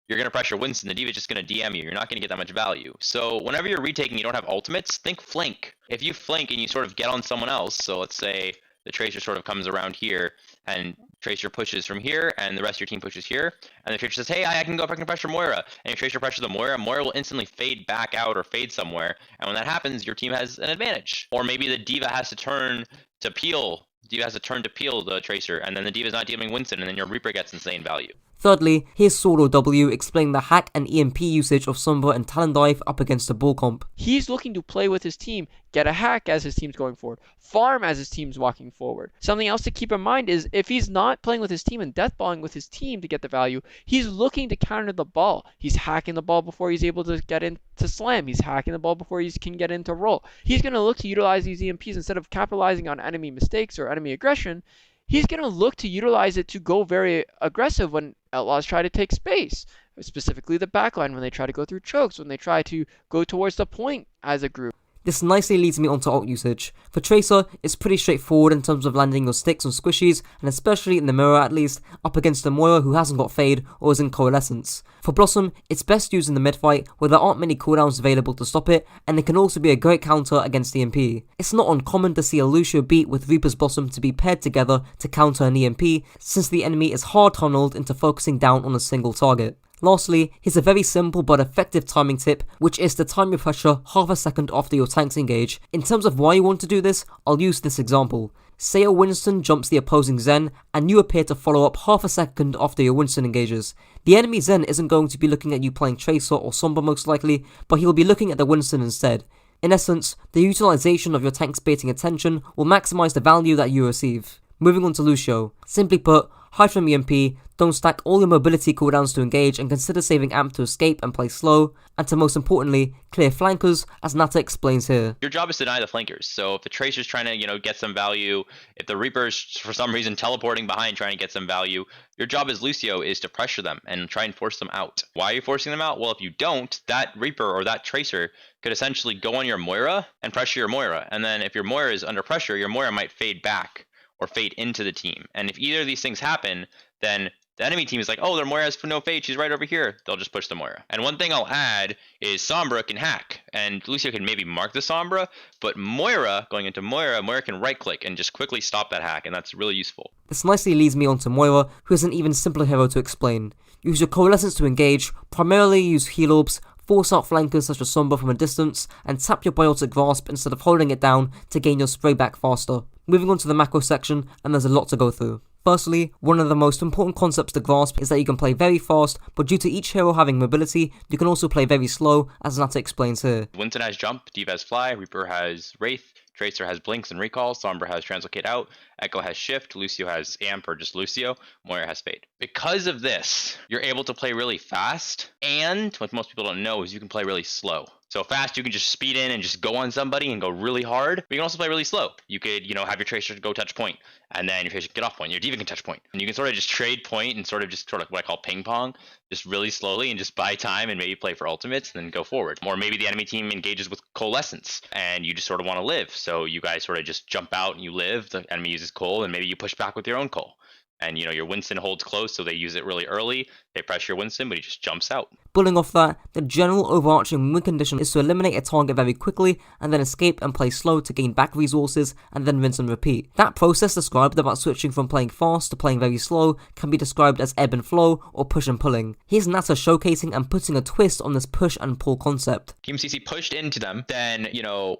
you're going to pressure Winston. The D.Va is just going to DM you. You're not going to get that much value. So whenever you're retaking, you don't have ultimates, think flank. If you flank and you sort of get on someone else, so let's say the Tracer sort of comes around here, and Tracer pushes from here, and the rest of your team pushes here, and the Tracer says, hey, I can go back and pressure Moira, and your Tracer pressures the Moira will instantly fade back out or fade somewhere, and when that happens, your team has an advantage. Or maybe the D.Va has to turn to peel. D.Va has to turn to peel the Tracer, and then the D.Va's not dealing Winston, and then your Reaper gets insane value. Thirdly, here's StormCrowProductions explaining the hack and EMP usage of Sombra and Talon dive up against the Brawl comp. He's looking to play with his team, get a hack as his team's going forward, farm as his team's walking forward. Something else to keep in mind is if he's not playing with his team and deathballing with his team to get the value, he's looking to counter the ball. He's hacking the ball before he's able to get into slam. He's hacking the ball before he can get into roll. He's going to look to utilize these EMPs instead of capitalizing on enemy mistakes or enemy aggression. He's going to look to utilize it to go very aggressive when Outlaws try to take space, specifically the backline when they try to go through chokes, when they try to go towards the point as a group. This nicely leads me onto ult usage. For Tracer, it's pretty straightforward in terms of landing your sticks on squishies, and especially in the mirror at least, up against a Moira who hasn't got Fade or is in Coalescence. For Blossom, it's best used in the mid-fight where there aren't many cooldowns available to stop it, and it can also be a great counter against EMP. It's not uncommon to see a Lucio beat with Reaper's Blossom to be paired together to counter an EMP, since the enemy is hard tunneled into focusing down on a single target. Lastly, here's a very simple but effective timing tip, which is to time your pressure half a second after your tanks engage. In terms of why you want to do this, I'll use this example. Say your Winston jumps the opposing Zen, and you appear to follow up half a second after your Winston engages. The enemy Zen isn't going to be looking at you playing Tracer or Sombra most likely, but he'll be looking at the Winston instead. In essence, the utilization of your tank's baiting attention will maximize the value that you receive. Moving on to Lucio. Simply put, hide from EMP, don't stack all your mobility cooldowns to engage, and consider saving amp to escape and play slow, and to most importantly, clear flankers, as Natter explains here. Your job is to deny the flankers, so if the Tracer's trying to, get some value, if the Reaper's for some reason teleporting behind trying to get some value, your job as Lucio is to pressure them and try and force them out. Why are you forcing them out? Well, if you don't, that Reaper or that Tracer could essentially go on your Moira and pressure your Moira, and then if your Moira is under pressure, your Moira might fade back or fade into the team. And if either of these things happen, then the enemy team is like, oh, their Moira has no fade, she's right over here. They'll just push the Moira. And one thing I'll add is Sombra can hack, and Lucio can maybe mark the Sombra, but Moira, going into Moira can right click and just quickly stop that hack, and that's really useful. This nicely leads me on to Moira, who is an even simpler hero to explain. Use your Coalescence to engage, primarily use heal orbs, force out flankers such as Sombra from a distance, and tap your Biotic Grasp instead of holding it down to gain your spray back faster. Moving on to the macro section, and there's a lot to go through. Firstly, one of the most important concepts to grasp is that you can play very fast, but due to each hero having mobility, you can also play very slow, as Natter explains here. Winston has jump, D.Va has fly, Reaper has wraith, Tracer has blinks and recall, Sombra has translocate out, Echo has shift, Lucio has amp or just Lucio, Moira has fade. Because of this, you're able to play really fast, and what most people don't know is you can play really slow. So fast, you can just speed in and just go on somebody and go really hard. But you can also play really slow. You could, have your Tracer go touch point, and then your Tracer get off point. Your D.Va can touch point. And you can sort of just trade point and sort of what I call ping pong, just really slowly and just buy time and maybe play for ultimates and then go forward. Or maybe the enemy team engages with Coalescence and you just sort of want to live. So you guys sort of just jump out and you live. The enemy uses Coal and maybe you push back with your own Coal. And your Winston holds close, so they use it really early. They pressure your Winston, but he just jumps out. Building off that, the general overarching win condition is to eliminate a target very quickly and then escape and play slow to gain back resources and then rinse and repeat. That process described about switching from playing fast to playing very slow can be described as ebb and flow or push and pulling. Here's Natter showcasing and putting a twist on this push and pull concept. Team CC pushed into them, then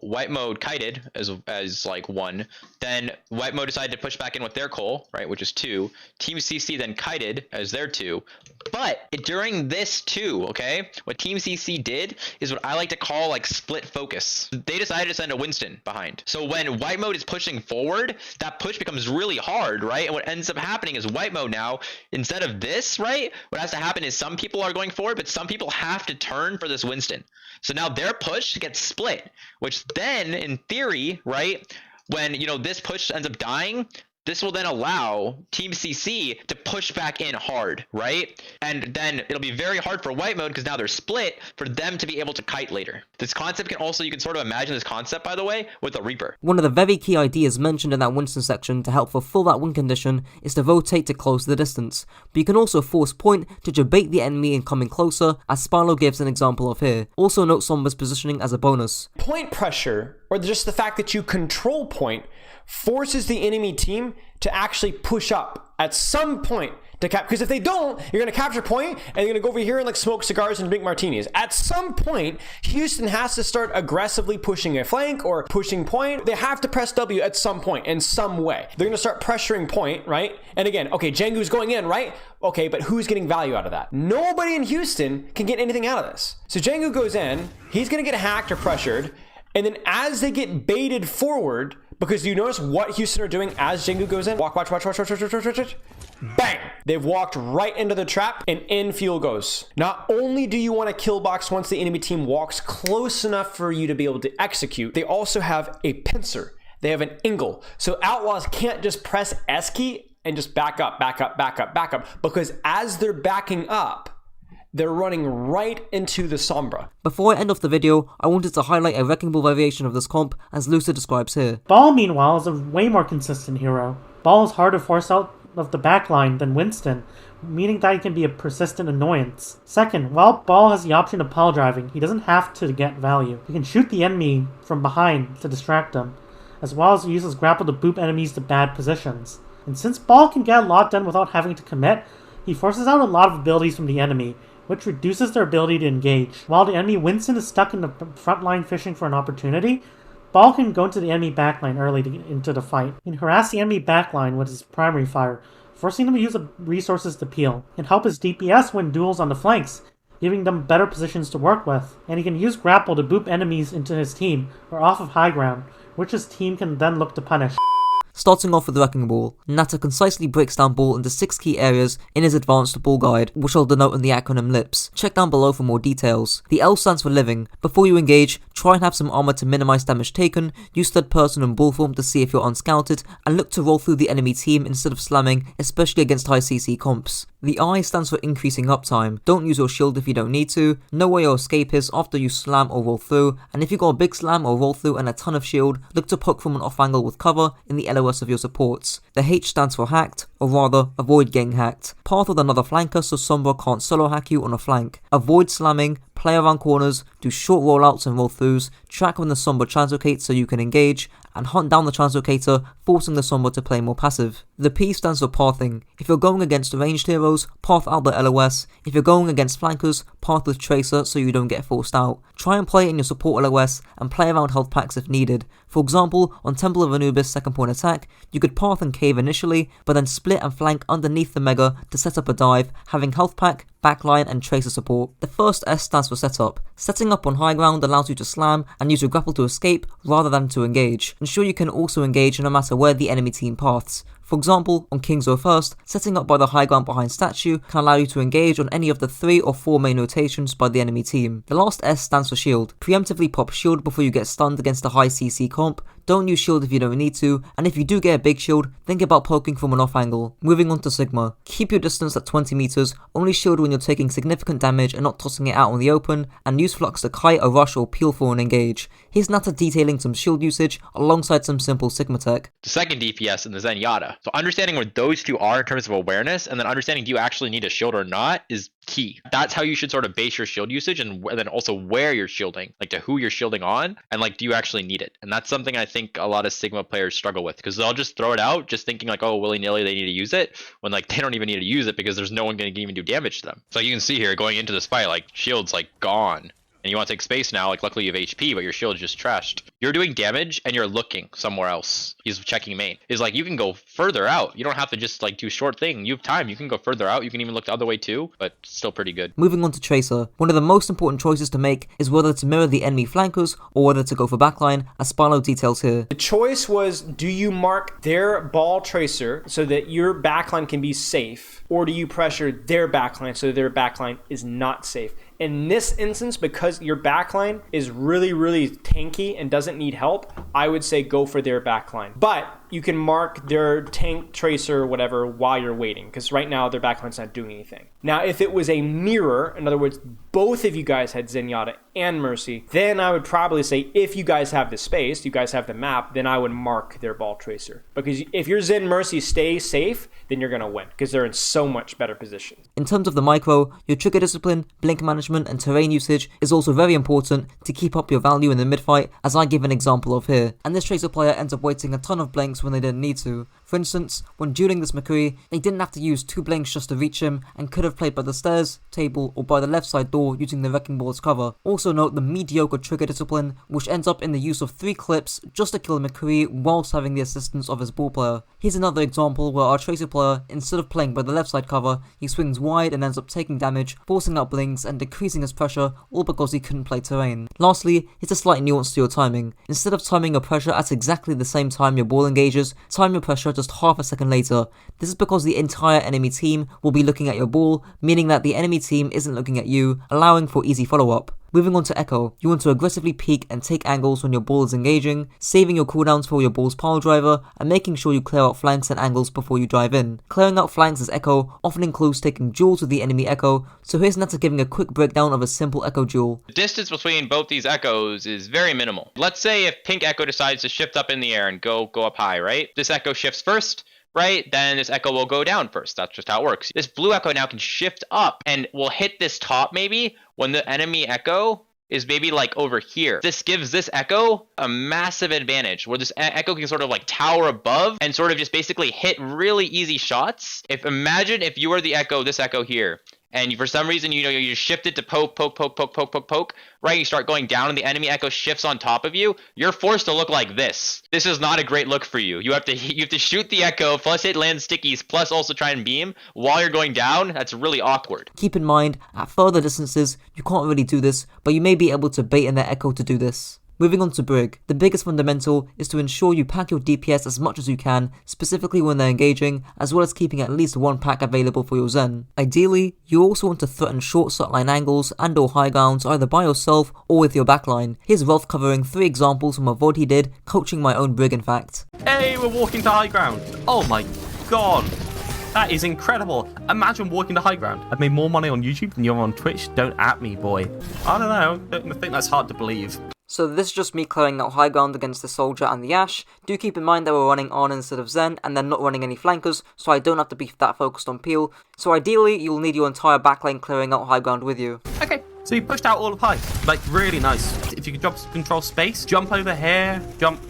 White Mode kited as like 1, then White Mode decided to push back in with their Coal, right, which is 2. Team CC then kited as their 2. But during this 2, okay, what Team CC did is what I like to call like split focus. They decided to send a Winston behind. So when White Mode is pushing forward, that push becomes really hard, right? And what ends up happening is White Mode now, instead of this, right, what has to happen is some people are going forward, but some people have to turn for this Winston. So now their push gets split, which then in theory, right, when this push ends up dying, this will then allow Team CC to push back in hard, right? And then it'll be very hard for White Mode, because now they're split, for them to be able to kite later. This concept can also, you can sort of imagine this concept, by the way, with a Reaper. One of the very key ideas mentioned in that Winston section to help fulfill that win condition is to rotate to close the distance. But you can also force point to debate the enemy in coming closer, as Spilo gives an example of here. Also note Sombra's positioning as a bonus. Point pressure or just the fact that you control point forces the enemy team to actually push up at some point to cap, because if they don't, you're going to capture point and you're going to go over here and like smoke cigars and drink martinis. At some point, Houston has to start aggressively pushing a flank or pushing point. They have to press W at some point in some way. They're going to start pressuring point, right? And again, okay, Jengu's going in, right? Okay, but who's getting value out of that? Nobody in Houston can get anything out of this. So Jengu goes in, he's going to get hacked or pressured, and then as they get baited forward, because you notice what Houston are doing as Jengu goes in, watch. Bang! They've walked right into the trap and in fuel goes. Not only do you want to kill box once the enemy team walks close enough for you to be able to execute, they also have a pincer. They have an angle. So outlaws can't just press S key and just back up, because as they're backing up, they're running right into the Sombra. Before I end off the video, I wanted to highlight a wrecking ball variation of this comp, as Lucer describes here. Brawl, meanwhile, is a way more consistent hero. Brawl is harder to force out of the backline than Winston, meaning that he can be a persistent annoyance. Second, while Brawl has the option of pile driving, he doesn't have to get value. He can shoot the enemy from behind to distract them, as well as use his grapple to boop enemies to bad positions. And since Brawl can get a lot done without having to commit, he forces out a lot of abilities from the enemy, which reduces their ability to engage. While the enemy Winston is stuck in the front line fishing for an opportunity, Brawl can go into the enemy backline early into the fight, and harass the enemy backline with his primary fire, forcing them to use the resources to peel, and help his DPS win duels on the flanks, giving them better positions to work with. And he can use grapple to boop enemies into his team, or off of high ground, which his team can then look to punish. Starting off with the Wrecking Ball, Natter concisely breaks down Ball into 6 key areas in his advanced ball guide, which I'll denote in the acronym LIPS. Check down below for more details. The L stands for living. Before you engage, try and have some armor to minimize damage taken, use third person and ball form to see if you're unscouted, and look to roll through the enemy team instead of slamming, especially against high CC comps. The I stands for increasing uptime. Don't use your shield if you don't need to, know where your escape is after you slam or roll through, and if you got a big slam or roll through and a ton of shield, look to poke from an off angle with cover in the LOS of your supports. The H stands for hacked, or rather, avoid getting hacked. Path with another flanker so Sombra can't solo hack you on a flank. Avoid slamming, play around corners, do short rollouts and roll throughs, track when the Sombra translocates so you can engage, and hunt down the translocator, forcing the Sombra to play more passive. The P stands for pathing. If you're going against ranged heroes, path out the LOS. If you're going against flankers, path with Tracer so you don't get forced out. Try and play in your support LOS and play around health packs if needed. For example, on Temple of Anubis second point attack, you could path and cave initially, but then split and flank underneath the Mega to set up a dive, having health pack, backline and Tracer support. The first S stands for setup. Setting up on high ground allows you to slam and use your grapple to escape rather than to engage. Ensure you can also engage no matter where the enemy team paths. For example, on King's Row first, setting up by the high ground behind statue can allow you to engage on any of the 3 or 4 main rotations by the enemy team. The last S stands for shield. Preemptively pop shield before you get stunned against a high CC comp. Don't use shield if you don't need to, and if you do get a big shield, think about poking from an off angle. Moving on to Sigma. Keep your distance at 20 meters, only shield when you're taking significant damage and not tossing it out in the open, and use Flux to kite a rush or peel for an engage. Here's Natter detailing some shield usage alongside some simple Sigma tech. The second DPS in the Zenyatta. So understanding where those two are in terms of awareness, and then understanding do you actually need a shield or not is key. That's how you should sort of base your shield usage, and then also where you're shielding, like to who you're shielding on, and like do you actually need it. And that's something I think a lot of Sigma players struggle with, because they'll just throw it out just thinking like, oh, willy-nilly they need to use it, when like they don't even need to use it because there's no one going to even do damage to them. So you can see here going into this fight, like shield's like gone. And you want to take space now, like luckily you have HP, but your shield is just trashed. You're doing damage and you're looking somewhere else. He's checking main. Is like you can go further out. You don't have to just like do short thing. You have time. You can go further out. You can even look the other way too, but still pretty good. Moving on to Tracer. One of the most important choices to make is whether to mirror the enemy flankers or whether to go for backline, as Spilo details here. The choice was, do you mark their ball tracer so that your backline can be safe, or do you pressure their backline so their backline is not safe? In this instance, because your backline is really, really tanky and doesn't need help, I would say go for their backline. But you can mark their tank, tracer, or whatever while you're waiting, because right now their backline's not doing anything. Now, if it was a mirror, in other words, both of you guys had Zenyatta and Mercy, then I would probably say if you guys have the space, you guys have the map, then I would mark their ball tracer. Because if your Zen Mercy stay safe, then you're going to win because they're in so much better position. In terms of the micro, your trigger discipline, blink management and terrain usage is also very important to keep up your value in the mid-fight, as I give an example of here. And this Tracer player ends up wasting a ton of blinks when they didn't need to. For instance, when dueling this McCree, they didn't have to use 2 blinks just to reach him and could have played by the stairs, table or by the left side door using the Wrecking Ball as cover. Also note the mediocre trigger discipline, which ends up in the use of 3 clips just to kill McCree whilst having the assistance of his ball player. Here's another example where our Tracer player, instead of playing by the left side cover, he swings wide and ends up taking damage, forcing out blinks and decreasing his pressure, all because he couldn't play terrain. Lastly, here's a slight nuance to your timing. Instead of timing your pressure at exactly the same time your ball engages, time your pressure just half a second later. This is because the entire enemy team will be looking at your ball, meaning that the enemy team isn't looking at you, allowing for easy follow-up. Moving on to Echo, you want to aggressively peek and take angles when your ball is engaging, saving your cooldowns for your ball's pile driver, and making sure you clear out flanks and angles before you drive in. Clearing out flanks as Echo often includes taking duels with the enemy Echo, so here's Natter giving a quick breakdown of a simple Echo duel. The distance between both these Echoes is very minimal. Let's say if Pink Echo decides to shift up in the air and go up high, right? This Echo shifts first, right? Then this Echo will go down first. That's just how it works. This blue Echo now can shift up and will hit this top maybe when the enemy Echo is maybe like over here. This gives this Echo a massive advantage where this Echo can sort of like tower above and sort of just basically hit really easy shots. Imagine if you were the Echo, this Echo here, and for some reason, you just shift it to poke, right? You start going down and the enemy Echo shifts on top of you. You're forced to look like this. This is not a great look for you. You have to shoot the Echo, plus hit land stickies, plus also try and beam while you're going down. That's really awkward. Keep in mind, at further distances, you can't really do this, but you may be able to bait in their Echo to do this. Moving on to Brig, the biggest fundamental is to ensure you pack your DPS as much as you can, specifically when they're engaging, as well as keeping at least 1 pack available for your Zen. Ideally, you also want to threaten short shotline angles and or high grounds either by yourself or with your backline. Here's Rolf covering 3 examples from a VOD he did, coaching my own Brig in fact. Hey, we're walking to high ground. Oh my god. That is incredible. Imagine walking to high ground. I've made more money on YouTube than you're on Twitch. Don't at me, boy. I don't know. I think that's hard to believe. So this is just me clearing out high ground against the Soldier and the Ashe. Do keep in mind that we're running on instead of Zen, and they're not running any flankers, so I don't have to be that focused on peel. So ideally, you'll need your entire backlane clearing out high ground with you. Okay, so you pushed out all of high. Like, really nice. If you could control space, jump over here, jump,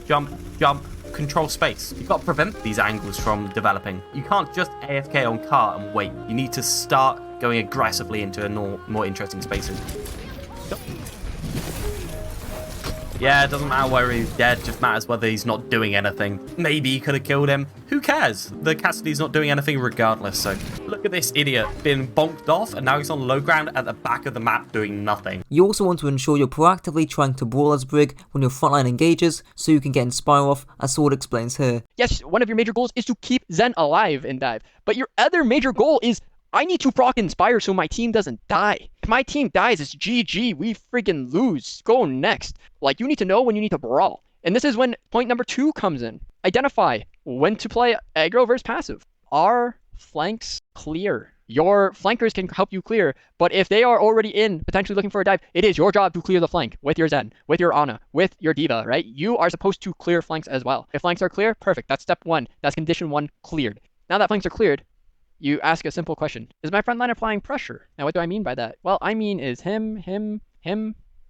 control space. You've got to prevent these angles from developing. You can't just AFK on cart and wait. You need to start going aggressively into more interesting spaces. Yep. Yeah, it doesn't matter whether he's dead, just matters whether he's not doing anything. Maybe he could have killed him. Who cares? The Cassidy's not doing anything regardless, so look at this idiot being bonked off, and now he's on low ground at the back of the map doing nothing. You also want to ensure you're proactively trying to brawl as Brig when your frontline engages, so you can get Inspire off, as Sword explains here. Yes, one of your major goals is to keep Zen alive in dive, but your other major goal is I need to proc Inspire so my team doesn't die. If my team dies, it's GG. We freaking lose. Go next. Like, you need to know when you need to brawl. And this is when point number 2 comes in. Identify when to play aggro versus passive. Are flanks clear? Your flankers can help you clear, but if they are already in, potentially looking for a dive, it is your job to clear the flank with your Zen, with your Ana, with your D.Va, right? You are supposed to clear flanks as well. If flanks are clear, perfect. That's step 1. That's condition 1 cleared. Now that flanks are cleared, you ask a simple question. Is my front line applying pressure? Now, what do I mean by that? Well, I mean, is him,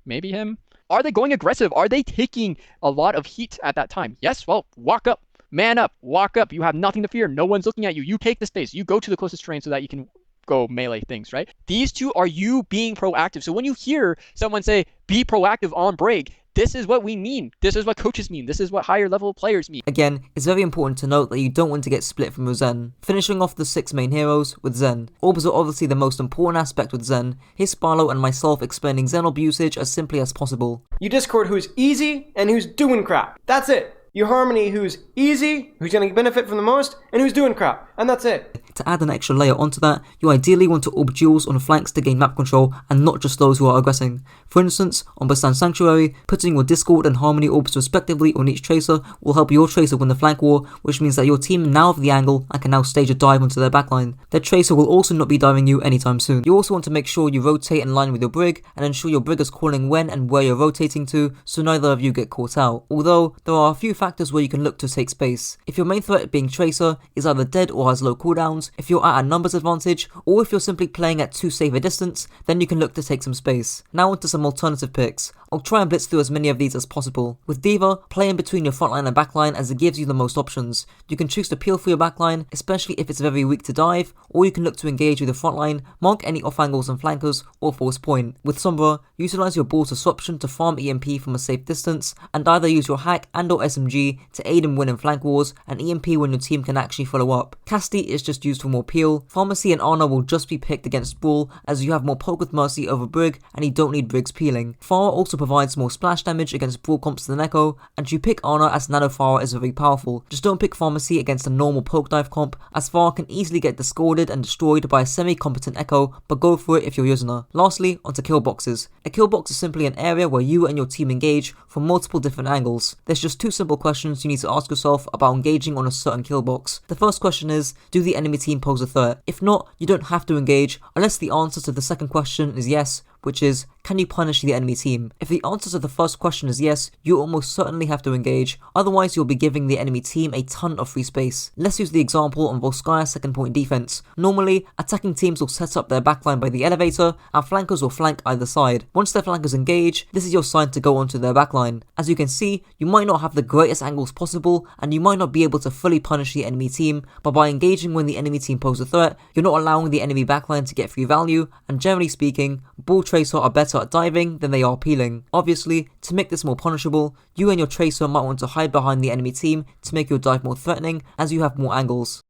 maybe him? Are they going aggressive? Are they taking a lot of heat at that time? Yes, well, walk up, man up, walk up. You have nothing to fear. No one's looking at you. You take the space. You go to the closest terrain so that you can go melee things, right? These two are you being proactive. So when you hear someone say, be proactive on break, this is what we mean. This is what coaches mean. This is what higher level players mean. Again, it's very important to note that you don't want to get split from your Zen. Finishing off the 6 main heroes with Zen. Orbs are obviously the most important aspect with Zen. Here's Spilo and myself explaining Zen orb usage as simply as possible. You Discord who's easy and who's doing crap. That's it. You harmony who's easy, who's going to benefit from the most, and who's doing crap. And that's it. To add an extra layer onto that, you ideally want to orb duels on the flanks to gain map control and not just those who are aggressing. For instance, on Bastand Sanctuary, putting your Discord and Harmony orbs respectively on each tracer will help your tracer win the flank war, which means that your team now have the angle and can now stage a dive onto their backline. Their tracer will also not be diving you anytime soon. You also want to make sure you rotate in line with your brig and ensure your brig is calling when and where you're rotating to so neither of you get caught out. Although, there are a few factors where you can look to take space. If your main threat being tracer is either dead or has low cooldowns, if you're at a numbers advantage, or if you're simply playing at too safe a distance, then you can look to take some space. Now onto some alternative picks. I'll try and blitz through as many of these as possible. With D.Va, play in between your frontline and backline as it gives you the most options. You can choose to peel for your backline, especially if it's very weak to dive, or you can look to engage with your frontline, mark any off angles and flankers, or force point. With Sombra, utilize your ball disruption to farm EMP from a safe distance, and either use your hack and or SMG to aid in winning flank wars, and EMP when your team can actually follow up. Casti is just used for more peel. Pharmacy and Ana will just be picked against Brawl, as you have more poke with Mercy over Brig, and you don't need Brig's peeling. Pharah also provides more splash damage against Brawl comps than Echo, and you pick Ana as Nano Pharah is very powerful. Just don't pick Pharmacy against a normal poke dive comp, as Pharah can easily get discorded and destroyed by a semi-competent Echo, but go for it if you're using her. Lastly, onto kill boxes. A kill box is simply an area where you and your team engage from multiple different angles. There's just two simple questions you need to ask yourself about engaging on a certain kill box. The first question is, do the enemy team pose a threat? If not, you don't have to engage, unless the answer to the second question is yes, which is, can you punish the enemy team? If the answer to the first question is yes, you almost certainly have to engage, otherwise you'll be giving the enemy team a ton of free space. Let's use the example on Volskaya's second point defense. Normally, attacking teams will set up their backline by the elevator, and flankers will flank either side. Once their flankers engage, this is your sign to go onto their backline. As you can see, you might not have the greatest angles possible, and you might not be able to fully punish the enemy team, but by engaging when the enemy team pose a threat, you're not allowing the enemy backline to get free value, and generally speaking, Brawl Tracer are better at diving than they are peeling. Obviously, to make this more punishable, you and your Tracer might want to hide behind the enemy team to make your dive more threatening, as you have more angles.